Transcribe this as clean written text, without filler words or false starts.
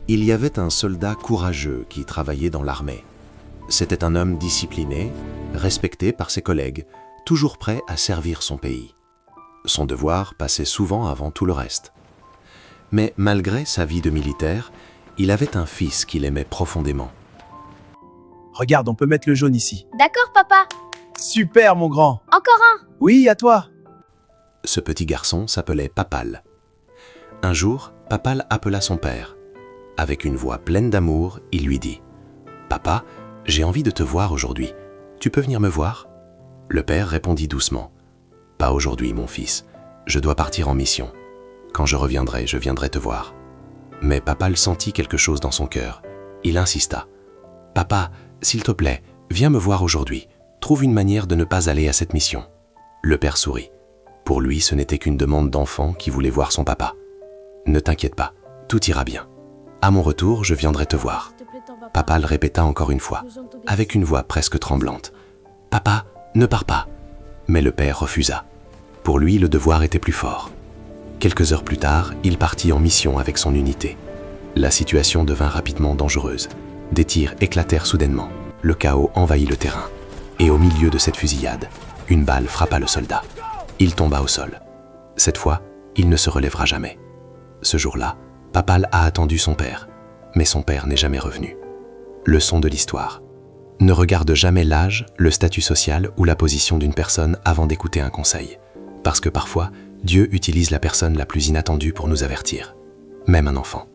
Il y avait un soldat courageux qui travaillait dans l'armée. C'était un homme discipliné, respecté par ses collègues, toujours prêt à servir son pays. Son devoir passait souvent avant tout le reste. Mais malgré sa vie de militaire, il avait un fils qu'il aimait profondément. Regarde, on peut mettre le jaune ici. D'accord, papa. Super, mon grand. Encore un. Oui, à toi. Ce petit garçon s'appelait Papal. Un jour, Papal appela son père. Avec une voix pleine d'amour, il lui dit « Papa, j'ai envie de te voir aujourd'hui. Tu peux venir me voir ?» Le père répondit doucement « Pas aujourd'hui, mon fils. Je dois partir en mission. Quand je viendrai te voir. » Mais Papal sentit quelque chose dans son cœur. Il insista « Papa, s'il te plaît, viens me voir aujourd'hui. Trouve une manière de ne pas aller à cette mission. » Le père sourit. Pour lui, ce n'était qu'une demande d'enfant qui voulait voir son papa. « Ne t'inquiète pas, tout ira bien. À mon retour, je viendrai te voir. » Papal répéta encore une fois, avec une voix presque tremblante. « Papa, ne pars pas. » Mais le père refusa. Pour lui, le devoir était plus fort. Quelques heures plus tard, il partit en mission avec son unité. La situation devint rapidement dangereuse. Des tirs éclatèrent soudainement. Le chaos envahit le terrain. Et au milieu de cette fusillade, une balle frappa le soldat. Il tomba au sol. Cette fois, il ne se relèvera jamais. Ce jour-là, Papal a attendu son père, mais son père n'est jamais revenu. Leçon de l'histoire. Ne regarde jamais l'âge, le statut social ou la position d'une personne avant d'écouter un conseil. Parce que parfois, Dieu utilise la personne la plus inattendue pour nous avertir, même un enfant.